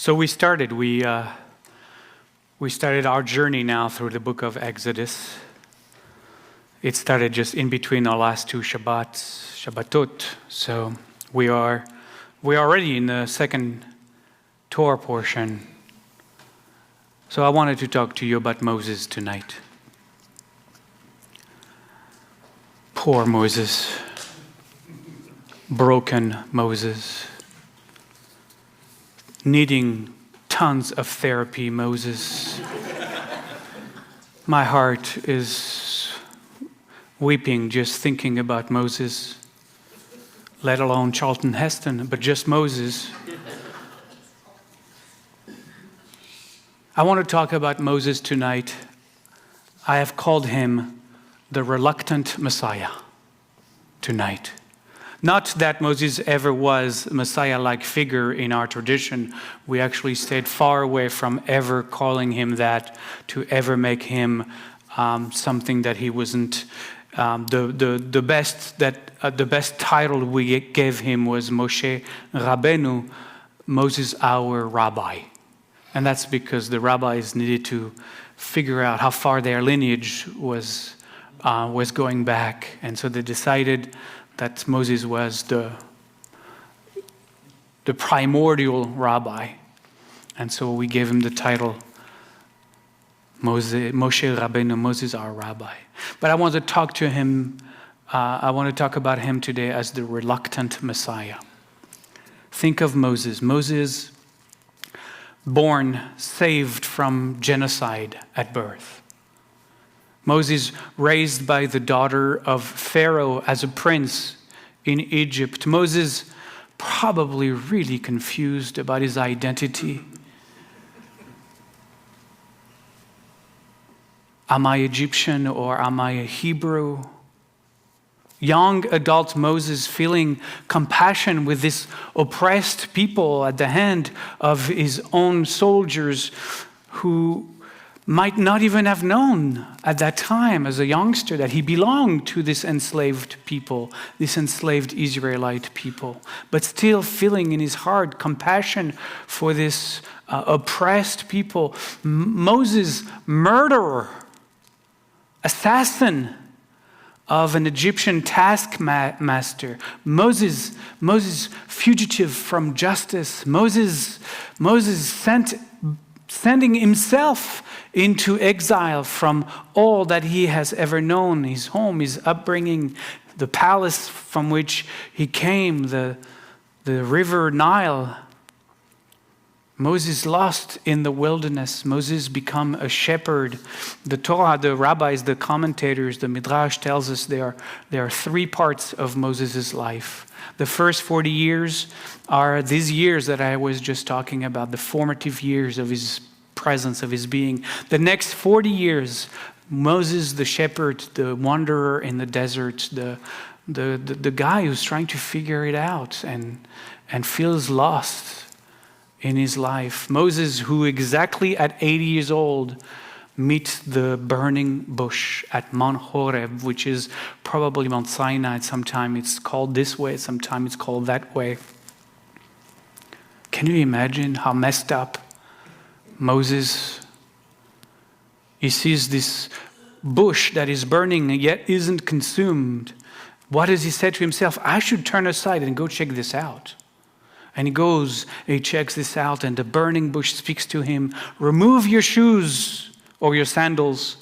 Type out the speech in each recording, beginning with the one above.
So we started our journey now through the book of Exodus. It started just in between our last two Shabbatot. So we are already in the second Torah portion. So I wanted to talk to you about Moses tonight. Poor Moses. Broken Moses. Needing tons of therapy, Moses. My heart is weeping just thinking about Moses, let alone Charlton Heston, but just Moses. I want to talk about Moses tonight. I have called him the reluctant Messiah tonight. Not that Moses ever was a Messiah-like figure in our tradition. We actually stayed far away from ever calling him that, to ever make him something that he wasn't. The best title we gave him was Moshe Rabbeinu, Moses our rabbi. And that's because the rabbis needed to figure out how far their lineage was going back. And so they decided that Moses was the primordial rabbi. And so we gave him the title Moshe Rabbeinu, Moses our rabbi. But I want to talk to him, I want to talk about him today as the reluctant Messiah. Think of Moses. Moses, born, saved from genocide at birth. Moses, raised by the daughter of Pharaoh as a prince in Egypt. Moses, probably really confused about his identity. Am I Egyptian or am I a Hebrew? Young adult Moses feeling compassion with this oppressed people at the hand of his own soldiers who might not even have known at that time as a youngster that he belonged to this enslaved people, this enslaved Israelite people, but still feeling in his heart compassion for this oppressed people. Moses, murderer, assassin of an Egyptian taskmaster. Moses, fugitive from justice. Moses sending himself into exile from all that he has ever known, his home, his upbringing, the palace from which he came, the river Nile. Moses lost in the wilderness. Moses become a shepherd. The Torah, the rabbis, the commentators, the Midrash tells us there are three parts of Moses' life. The first 40 years are these years that I was just talking about, the formative years of his presence, of his being. The next 40 years, Moses, the shepherd, the wanderer in the desert, the guy who's trying to figure it out and feels lost in his life. Moses, who exactly at 80 years old meets the burning bush at Mount Horeb, which is probably Mount Sinai. Sometimes it's called this way, sometimes it's called that way. Can you imagine how messed up Moses? He sees this bush that is burning and yet isn't consumed. What does he say to himself? I should turn aside and go check this out. And he goes, he checks this out, and the burning bush speaks to him. Remove your shoes or your sandals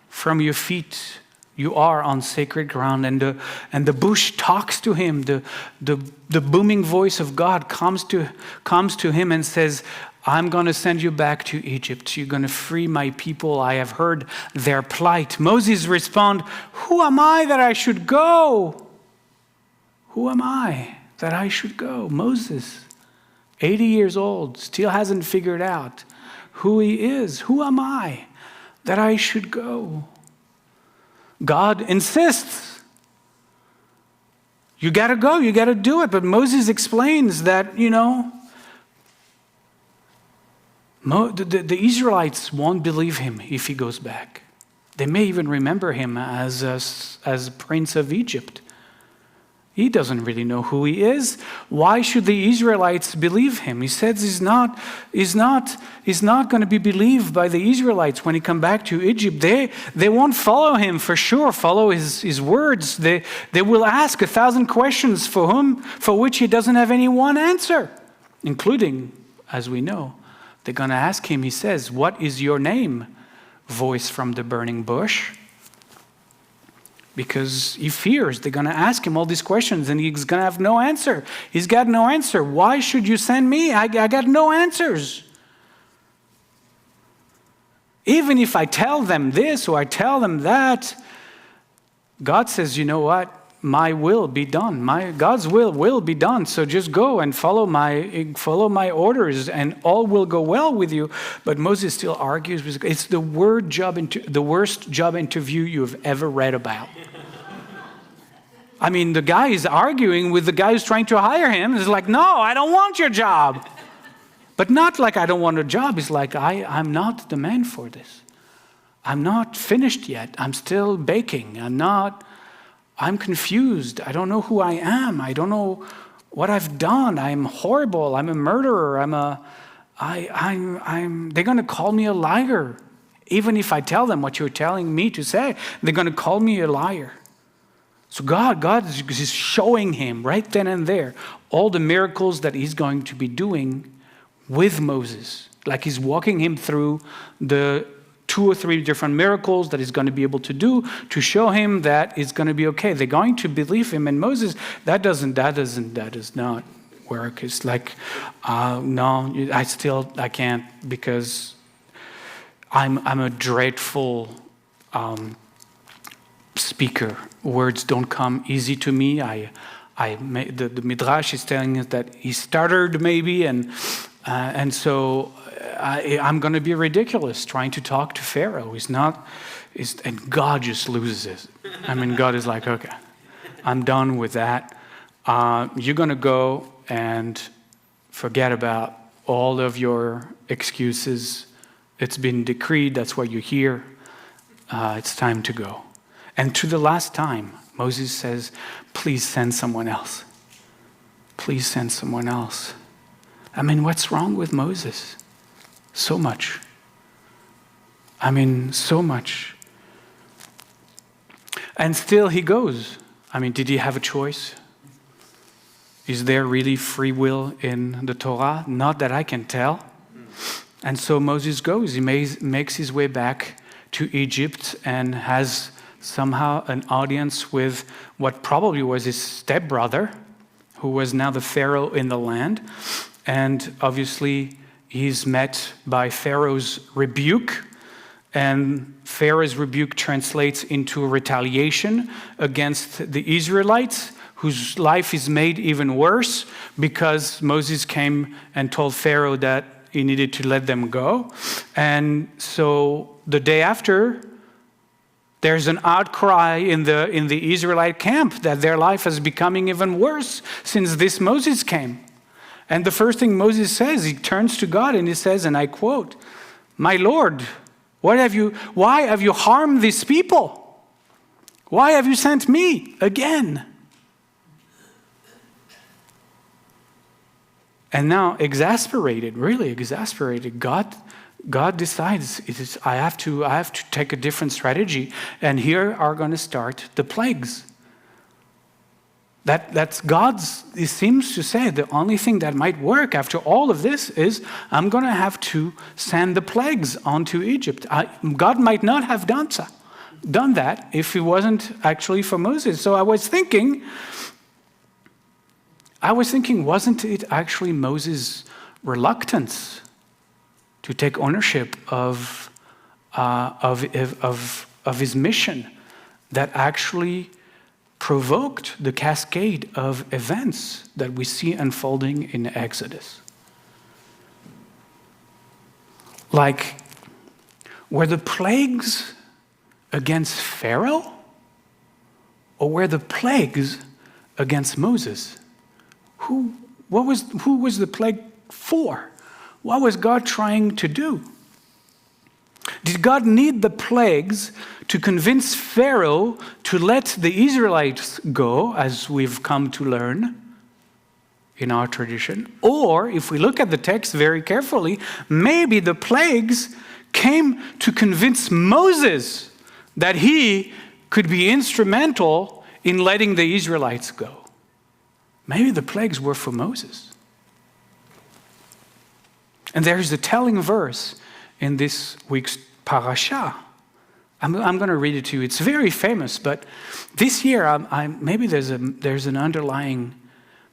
from your feet. You are on sacred ground. And the bush talks to him. The booming voice of God comes to him and says, I'm going to send you back to Egypt. You're going to free my people. I have heard their plight. Moses responds, who am I that I should go? Who am I that I should go? Moses, 80 years old, still hasn't figured out who he is. Who am I that I should go? God insists. You got to go. You got to do it. But Moses explains that, the Israelites won't believe him if he goes back. They may even remember him as Prince of Egypt. He doesn't really know who he is. Why should the Israelites believe him? He says he's not going to be believed by the Israelites when he come back to Egypt. They won't follow him for sure, follow his words. They will ask 1,000 questions for which he doesn't have any one answer, including, as we know, they're going to ask him, he says, "What is your name?" Voice from the burning bush. Because he fears they're going to ask him all these questions and he's going to have no answer. He's got no answer. Why should you send me? I got no answers. Even if I tell them this or I tell them that, God says, you know what? My will be done. God's will be done. So just go and follow my orders and all will go well with you. But Moses still argues. It's the worst job interview you've ever read about. I mean, the guy is arguing with the guy who's trying to hire him. It's like, no, I don't want your job. But not like I don't want a job. It's like, I'm not the man for this. I'm not finished yet. I'm still baking. I'm confused. I don't know who I am. I don't know what I've done. I'm horrible. I'm a murderer. They're going to call me a liar. Even if I tell them what you're telling me to say, they're going to call me a liar. So God is showing him right then and there all the miracles that he's going to be doing with Moses. Like he's walking him through the 2 or 3 different miracles that he's going to be able to do to show him that it's going to be okay. They're going to believe him. And Moses, that does not work. It's like, no, I can't, because I'm a dreadful speaker. Words don't come easy to me. The Midrash is telling us that he stuttered maybe, and so I'm going to be ridiculous trying to talk to Pharaoh. And God just loses it. I mean, God is like, okay, I'm done with that. You're going to go and forget about all of your excuses. It's been decreed. That's why you're here. It's time to go. And to the last time, Moses says, please send someone else. Please send someone else. I mean, what's wrong with Moses? So much. I mean, so much. And still he goes. I mean, did he have a choice? Is there really free will in the Torah? Not that I can tell. And so Moses goes. He makes his way back to Egypt and has somehow an audience with what probably was his stepbrother, who was now the Pharaoh in the land. And obviously, he's met by Pharaoh's rebuke. And Pharaoh's rebuke translates into retaliation against the Israelites, whose life is made even worse because Moses came and told Pharaoh that he needed to let them go. And so the day after, there's an outcry in the Israelite camp that their life is becoming even worse since this Moses came. And the first thing Moses says, he turns to God and he says, and I quote, "My Lord, why have you harmed these people? Why have you sent me again?" And now, really exasperated, God decides I have to take a different strategy, and here are going to start the plagues. That's God's. It seems to say the only thing that might work after all of this is I'm going to have to send the plagues onto Egypt. God might not have done that if it wasn't actually for Moses. So I was thinking, wasn't it actually Moses' reluctance to take ownership of his mission that actually provoked the cascade of events that we see unfolding in Exodus? Like, were the plagues against Pharaoh, or were the plagues against Moses? Who was the plague for? What was God trying to do? Did God need the plagues to convince Pharaoh to let the Israelites go, as we've come to learn in our tradition? Or, if we look at the text very carefully, maybe the plagues came to convince Moses that he could be instrumental in letting the Israelites go. Maybe the plagues were for Moses. And there's a telling verse in this week's parasha. I'm going to read it to you. It's very famous, but this year maybe there's an underlying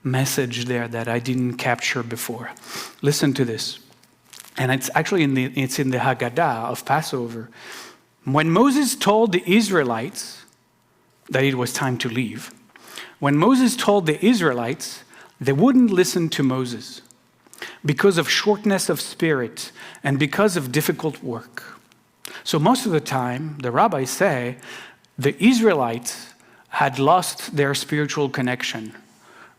message there that I didn't capture before. Listen to this. And it's actually in the Haggadah of Passover. When Moses told the Israelites that it was time to leave, when Moses told the Israelites, they wouldn't listen to Moses because of shortness of spirit and because of difficult work. So most of the time, the rabbis say, the Israelites had lost their spiritual connection,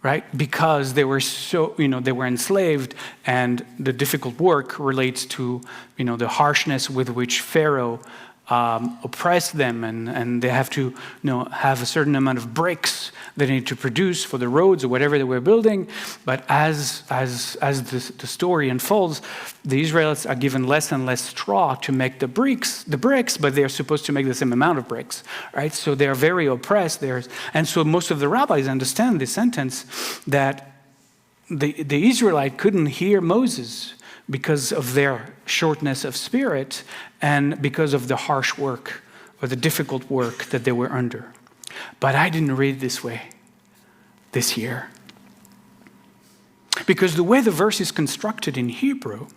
right? Because they were they were enslaved, and the difficult work relates to, the harshness with which Pharaoh oppress them, and they have to have a certain amount of bricks they need to produce for the roads or whatever they were building. But as the story unfolds, the Israelites are given less and less straw to make the bricks, but they're supposed to make the same amount of bricks, right? So they're very oppressed. And so most of the rabbis understand this sentence that the Israelite couldn't hear Moses because of their shortness of spirit and because of the harsh work or the difficult work that they were under. But I didn't read it this way this year. Because the way the verse is constructed in Hebrew,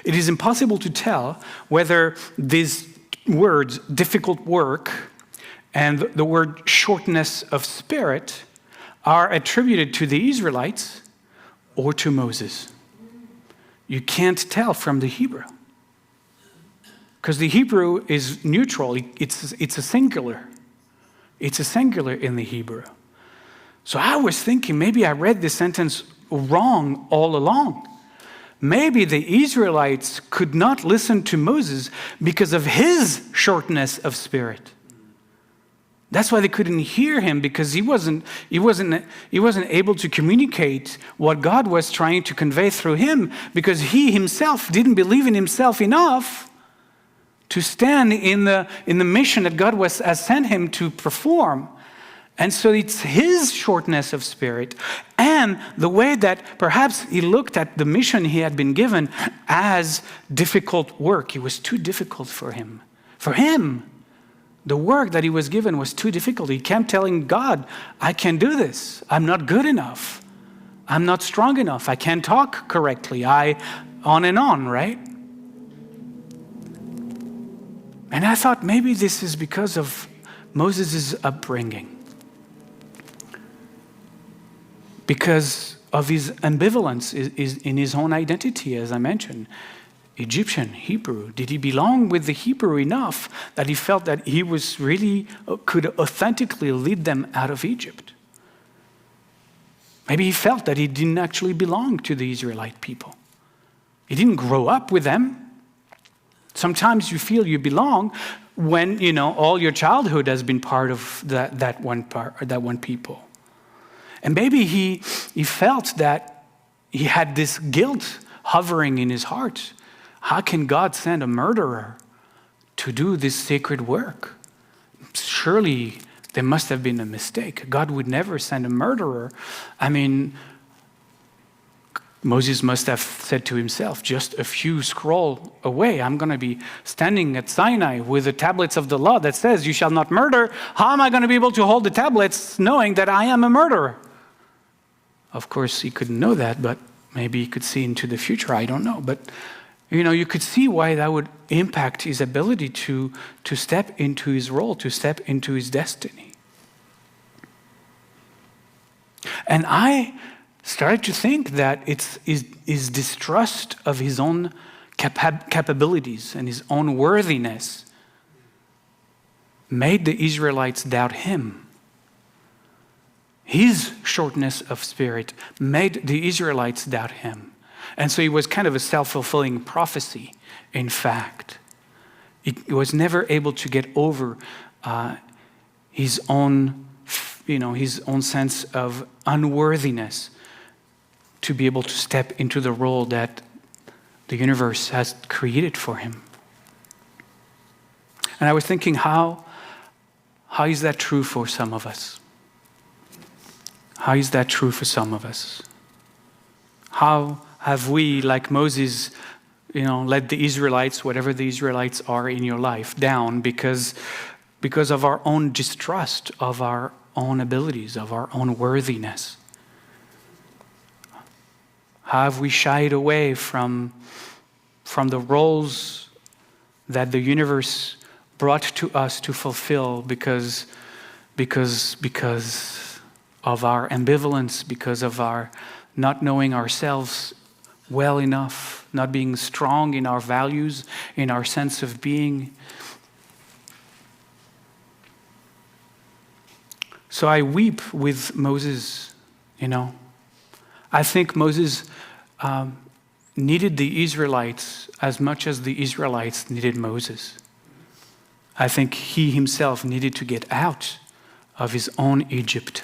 it is impossible to tell whether these words, difficult work, and the word shortness of spirit are attributed to the Israelites or to Moses. You can't tell from the Hebrew. Because the Hebrew is neutral. It's a singular. It's a singular in the Hebrew. So I was thinking, maybe I read this sentence wrong all along. Maybe the Israelites could not listen to Moses because of his shortness of spirit. That's why they couldn't hear him, because he wasn't able to communicate what God was trying to convey through him, because he himself didn't believe in himself enough to stand in the mission that God has sent him to perform. And so it's his shortness of spirit and the way that perhaps he looked at the mission he had been given as difficult work. It was too difficult for him. For him, the work that he was given was too difficult. He kept telling God, I can't do this. I'm not good enough. I'm not strong enough. I can't talk correctly. On and on, right? And I thought maybe this is because of Moses' upbringing. Because of his ambivalence in his own identity, as I mentioned. Egyptian, Hebrew. Did he belong with the Hebrew enough that he felt that he was really could authentically lead them out of Egypt? Maybe he felt that he didn't actually belong to the Israelite people. He didn't grow up with them. Sometimes you feel you belong when all your childhood has been part of that one people. And maybe he felt that he had this guilt hovering in his heart. How can God send a murderer to do this sacred work? Surely there must have been a mistake. God would never send a murderer. I mean, Moses must have said to himself, just a few scroll away, I'm going to be standing at Sinai with the tablets of the law that says, you shall not murder. How am I going to be able to hold the tablets knowing that I am a murderer? Of course, he couldn't know that, but maybe he could see into the future. I don't know. But you could see why that would impact his ability to step into his role, to step into his destiny. And I started to think that it's his distrust of his own capabilities and his own worthiness made the Israelites doubt him. His shortness of spirit made the Israelites doubt him. And so it was kind of a self-fulfilling prophecy, in fact. He was never able to get over his own sense of unworthiness to be able to step into the role that the universe has created for him. And I was thinking, how is that true for some of us? How is that true for some of us? How have we, like Moses, let the Israelites, whatever the Israelites are in your life, down because of our own distrust of our own abilities, of our own worthiness? How have we shied away from the roles that the universe brought to us to fulfill because of our ambivalence, because of our not knowing ourselves well enough, not being strong in our values, in our sense of being? So I weep with Moses, I think Moses needed the Israelites as much as the Israelites needed Moses. I think he himself needed to get out of his own Egypt.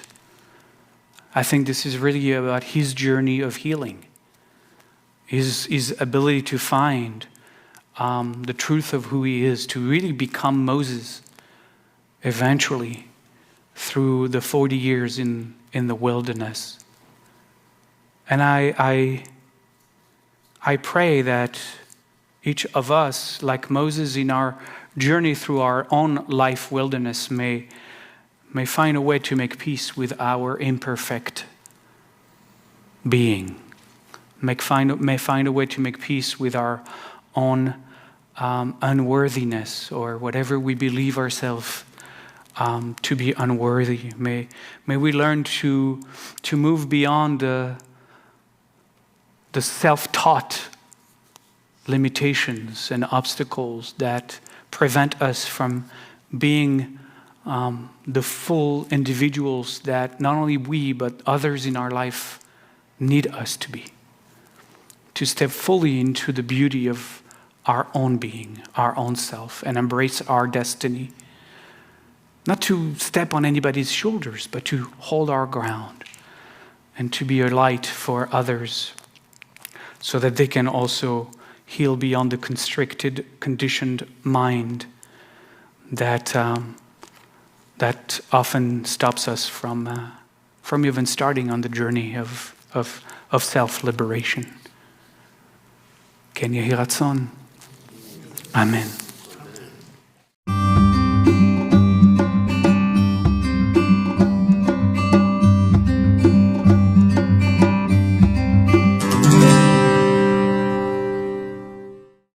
I think this is really about his journey of healing, his ability to find the truth of who he is, to really become Moses eventually through the 40 years in the wilderness. And I pray that each of us, like Moses in our journey through our own life wilderness, may find a way to make peace with our imperfect being. May find a way to make peace with our own unworthiness, or whatever we believe ourselves to be unworthy. May we learn to move beyond the self-taught limitations and obstacles that prevent us from being the full individuals that not only we but others in our life need us to be. To step fully into the beauty of our own being, our own self, and embrace our destiny. Not to step on anybody's shoulders, but to hold our ground and to be a light for others so that they can also heal beyond the constricted, conditioned mind that often stops us from even starting on the journey of self-liberation. כן יהי רצון. אמן.